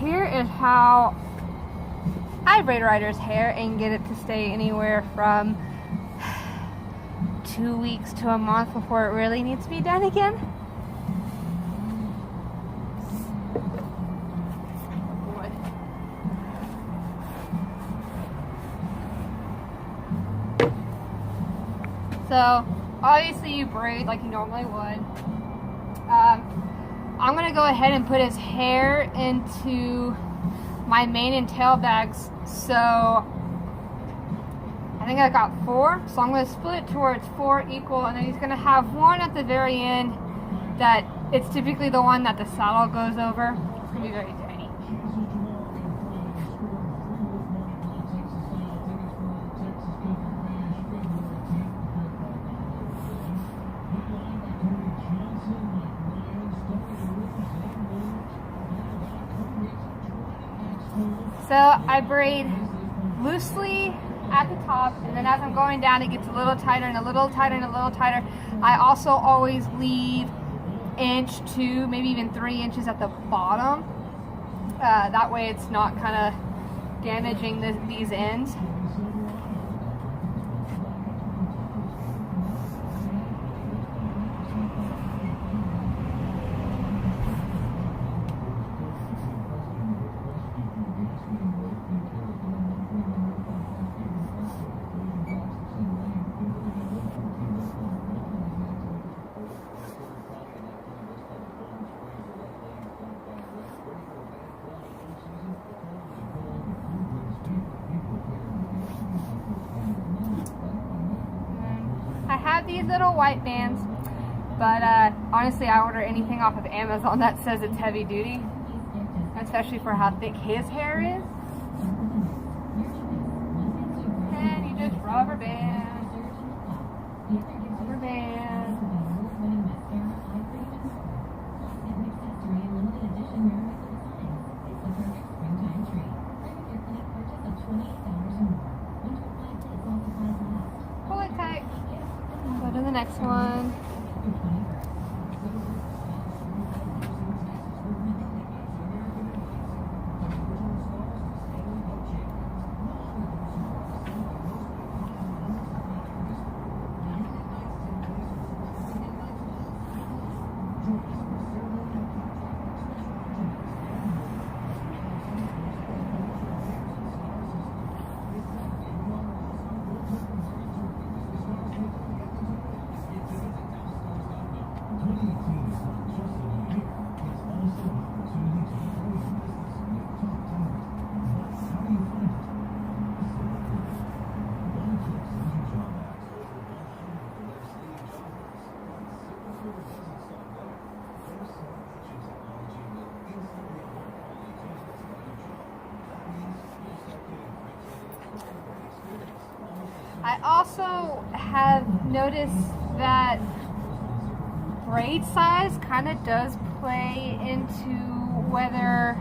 here is how I braid a rider's hair and get it to stay anywhere from 2 weeks to a month before it really needs to be done again. So obviously you braid like you normally would. I'm gonna go ahead and put his hair into my mane and tail bags. So I think I got 4, so I'm gonna split it towards 4 equal, and then he's gonna have one at the very end that it's typically the one that the saddle goes over. It's gonna be very tiny. So I braid loosely at the top, and then as I'm going down it gets a little tighter and a little tighter and a little tighter. I also always leave 1 to 2, maybe even 3 inches at the bottom. That way it's not kind of damaging these ends. I have these little white bands, but honestly I order anything off of Amazon that says it's heavy duty, especially for how thick his hair is. And you just rubber band, rubber band. Pull it tight. Go to the next one. I also have noticed that braid size kind of does play into whether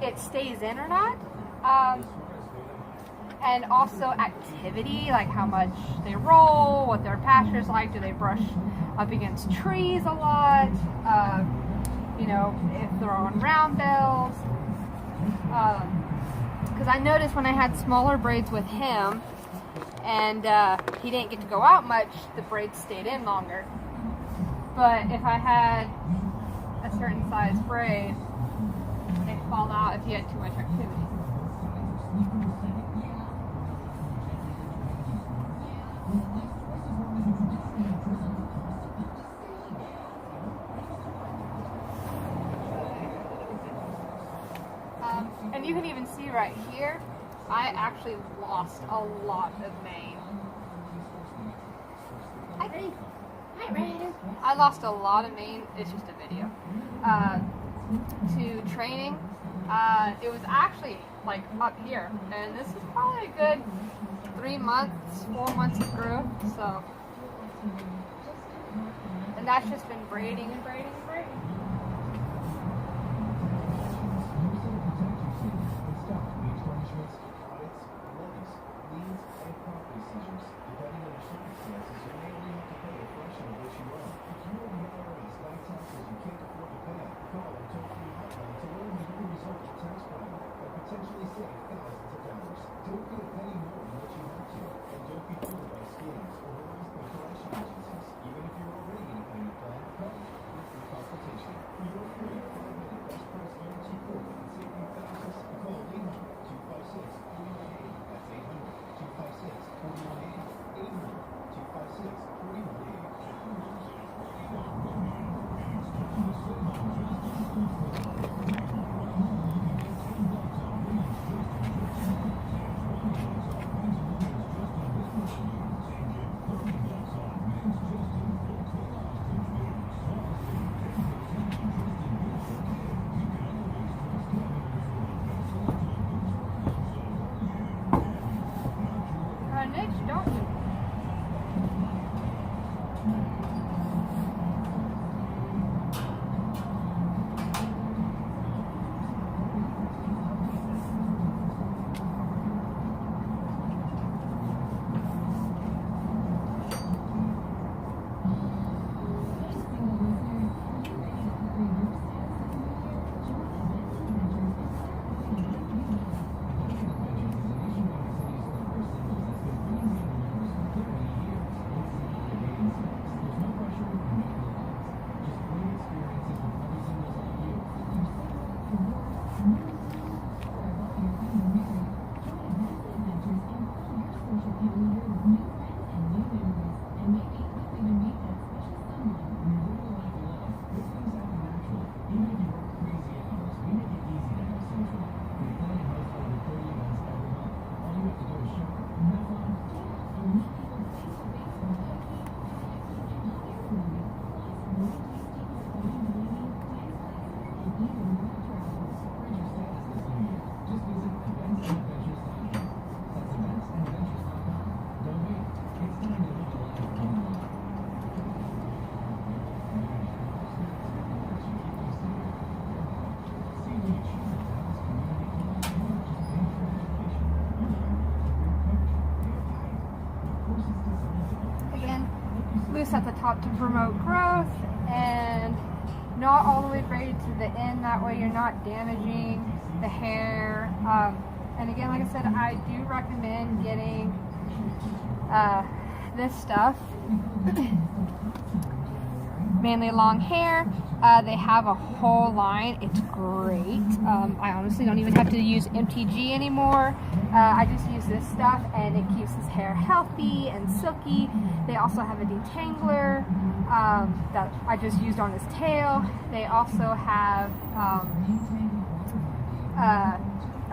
it stays in or not. And also activity, like how much they roll, what their pasture's like, do they brush up against trees a lot, you know, if they're on round bells. Because I noticed when I had smaller braids with him, and he didn't get to go out much, the braids stayed in longer. But if I had a certain size braid, they'd fall out if you had too much activity. And you can even see right here, I actually lost a lot of mane. I lost a lot of mane, it's just a video. To training, it was actually like up here, and this is probably a good 3 months, 4 months of growth, so. And that's just been braiding and braiding and braiding. loose at the top to promote growth, and not all the way braided to the end. That way you're not damaging the hair. And again, like I said, I do recommend getting this stuff. Mainly long hair. They have a whole line. It's great. I honestly don't even have to use MTG anymore. I just use this stuff and it keeps his hair healthy and silky. They also have a detangler that I just used on his tail. They also have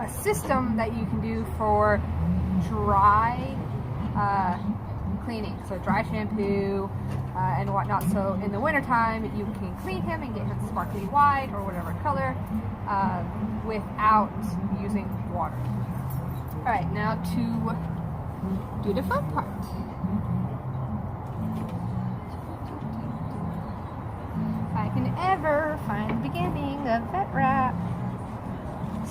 a system that you can do for dry cleaning, so dry shampoo and whatnot. So in the wintertime you can clean him and get him sparkly white or whatever color without using water. Alright, now to do the fun part. If I can ever find the beginning of vet wrap.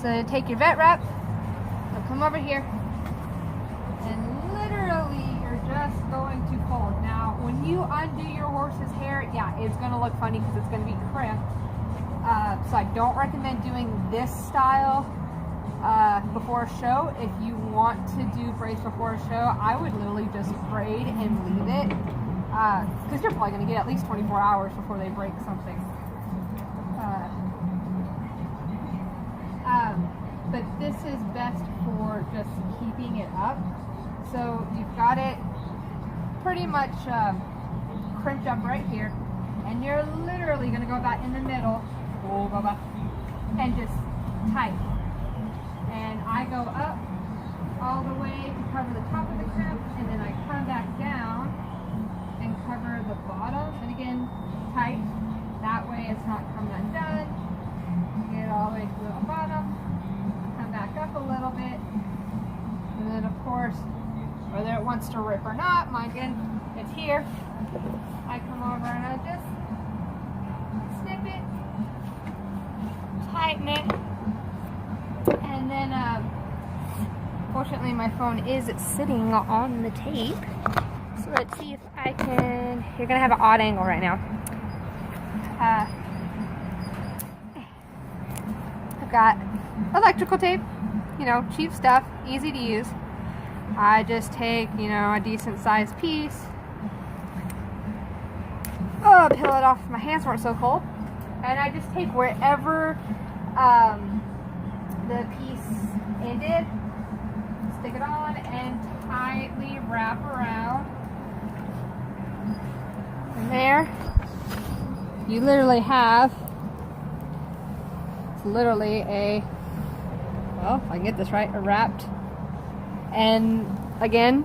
So take your vet wrap, so come over here, and literally you're just going to fold. Now, when you undo your horse's hair, yeah, it's going to look funny because it's going to be crimped. So I don't recommend doing this style before a show. If you want to do braids before a show, I would literally just braid and leave it, because you're probably going to get at least 24 hours before they break something. But this is best for just keeping it up. So you've got it pretty much crimped up right here, and you're literally going to go about in the middle, and just tight. And I go up all the way to cover the top of the crimp, and then I come back down and cover the bottom, and again, tight. That way it's not coming undone. Get it all the way to the bottom. Back up a little bit, and then of course, whether it wants to rip or not, mine again, it's here. I come over and I just snip it, tighten it, and then fortunately my phone is sitting on the tape, so let's see if I can. You're gonna have an odd angle right now. I've got electrical tape, you know, cheap stuff, easy to use. I just take, you know, a decent sized piece, peel it off. My hands weren't so cold, and I just take wherever the piece ended, stick it on, and tightly wrap around. And there, you literally have, it's literally a, well, if I can get this right, a wrapped. And again,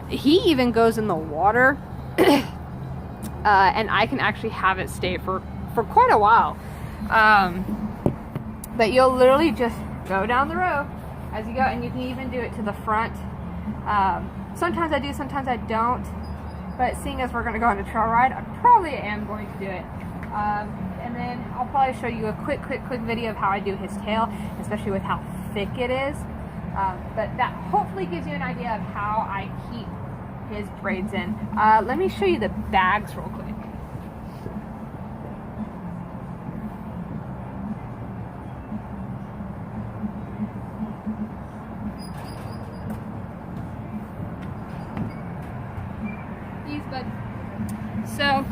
he even goes in the water, and I can actually have it stay for quite a while. But you'll literally just go down the row as you go, and you can even do it to the front. Sometimes I do, sometimes I don't. But seeing as we're going to go on a trail ride, I probably am going to do it. And then I'll probably show you a quick video of how I do his tail, especially with how thick it is. But that hopefully gives you an idea of how I keep his braids in. Let me show you the bags real quick. These buds. So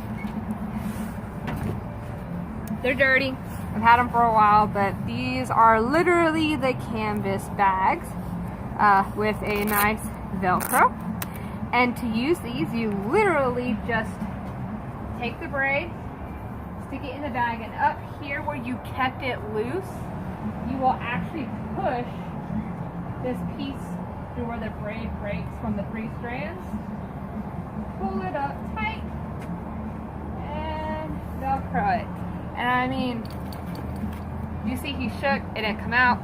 they're dirty. I've had them for a while, but these are literally the canvas bags with a nice Velcro. And to use these, you literally just take the braid, stick it in the bag, and up here where you kept it loose, you will actually push this piece through where the braid breaks from the 3 strands, pull it up tight, and Velcro it. And I mean, you see he shook, it didn't come out.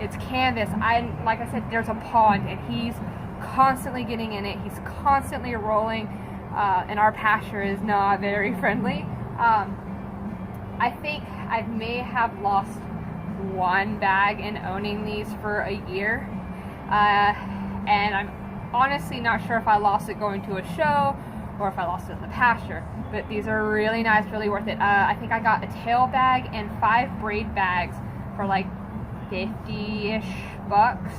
It's canvas. Like I said, there's a pond, and he's constantly getting in it. He's constantly rolling, and our pasture is not very friendly. I think I may have lost 1 bag in owning these for a year, and I'm honestly not sure if I lost it going to a show or if I lost it in the pasture. But these are really nice, really worth it. I think I got a tail bag and 5 braid bags for like 50-ish bucks.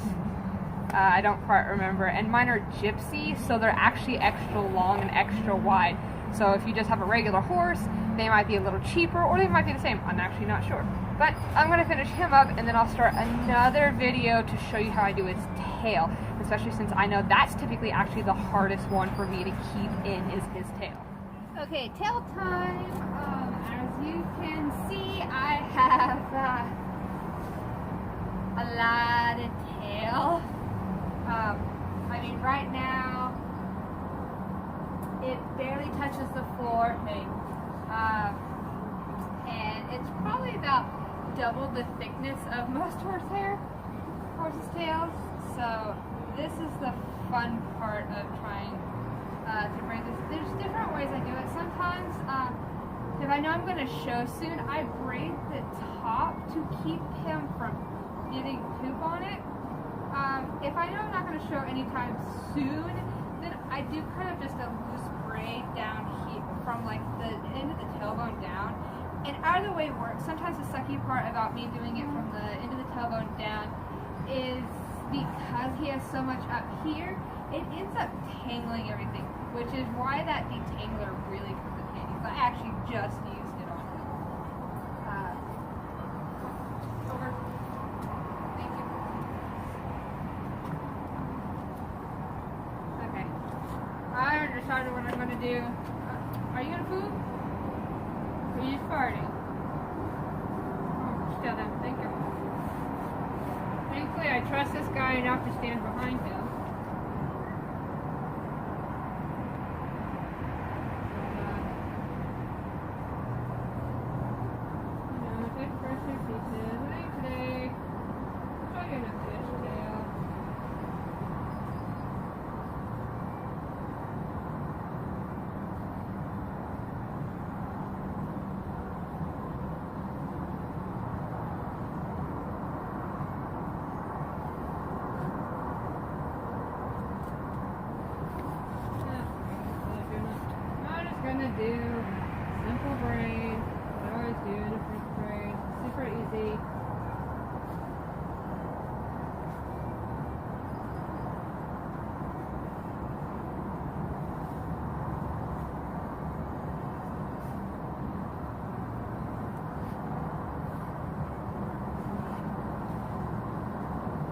I don't quite remember. And mine are gypsy, so they're actually extra long and extra wide. So if you just have a regular horse, they might be a little cheaper, or they might be the same. I'm actually not sure. But I'm going to finish him up, and then I'll start another video to show you how I do his tail, especially since I know that's typically actually the hardest one for me to keep in is his tail. Okay, tail time. As you can see, I have a lot of tail. I mean, right now, it barely touches the floor. Hey. And it's probably about double the thickness of most horses' tails. So this is the fun part of trying to braid this. There's different ways I do it. Sometimes, if I know I'm going to show soon, I braid the top to keep him from getting poop on it. If I know I'm not going to show anytime soon, then I do kind of just a loose braid down here from like the end of the tailbone down. And either way works. Sometimes the sucky part about me doing it from the end of the tailbone down is because he has so much up here, it ends up tangling everything, which is why that detangler really comes in handy. So I actually just used it on him. Over. Thank you. Okay. I already decided what I'm going to do. Are you going to poop? Or are you just farting? Oh, still then. Thank you. Thankfully, I trust this guy enough to stand behind him. Take first two pieces. I think today, I'll show you a fishtail. Gonna do simple braid. I always do in a first braid. Super easy.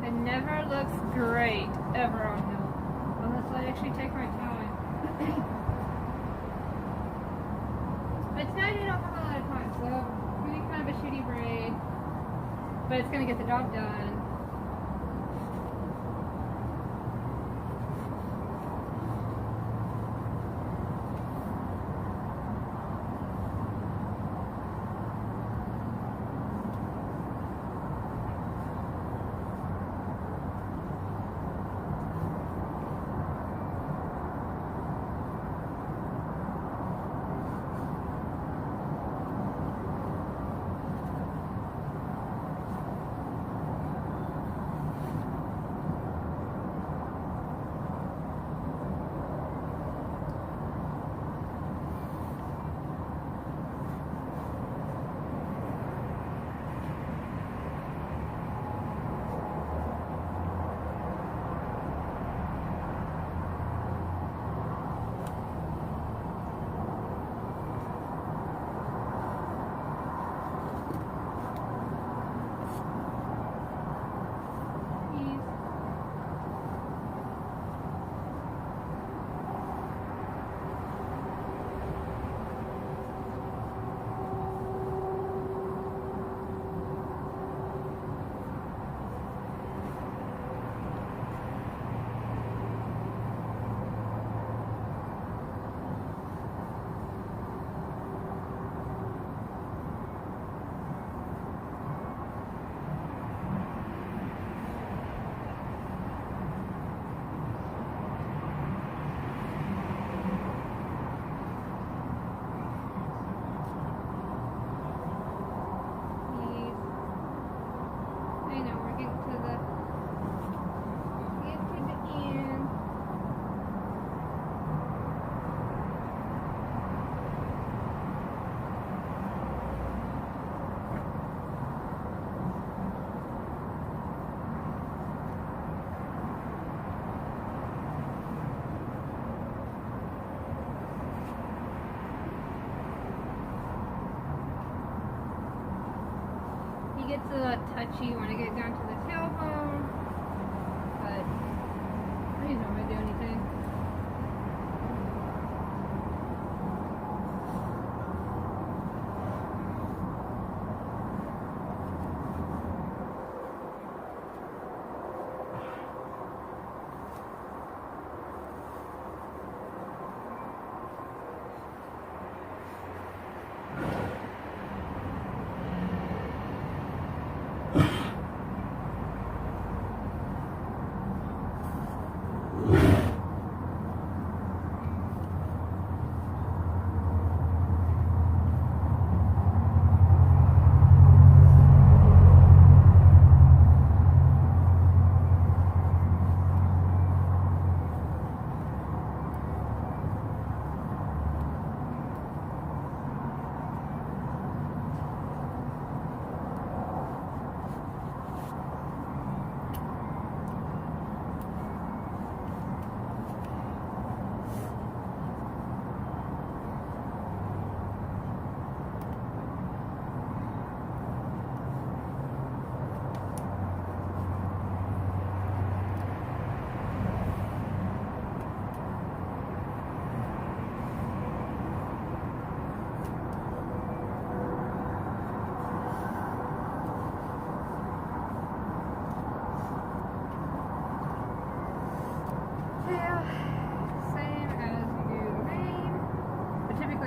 It never looks great ever on him unless I actually take my time. But tonight I don't have a lot of time, so I'm doing kind of a shitty braid, but it's going to get the job done. gets a little touchy when I get down to the tailbone, but I don't want to do anything.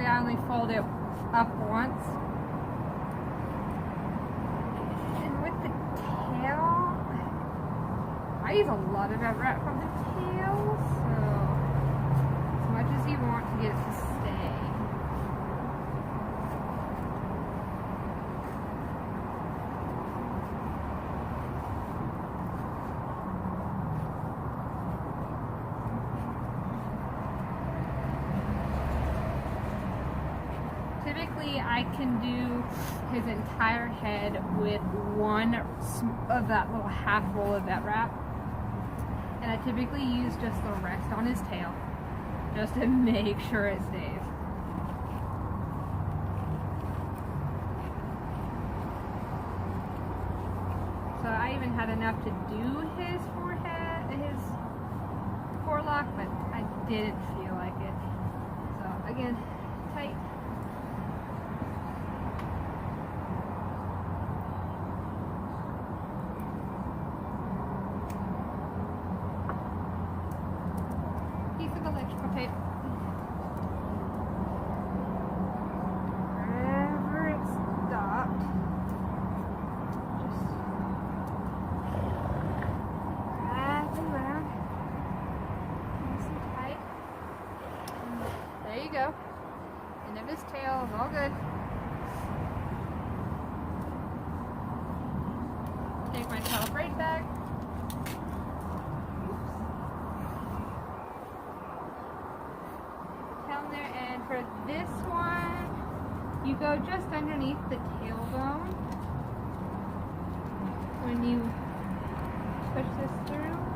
I only fold it up once. And with the tail, I use a lot of that wrap from the tail, so as much as you want to get it to stay. Typically, I can do his entire head with one of that little half roll of that wrap. And I typically use just the rest on his tail, just to make sure it stays. So I even had enough to do his forehead, his forelock, but I didn't feel like it. So again, tight. Electrical tape. Wherever it stopped, just wrap it around, nice and tight. And there you go. End of his tail is all good. Take my I Braid bag. And for this one, you go just underneath the tailbone when you push this through.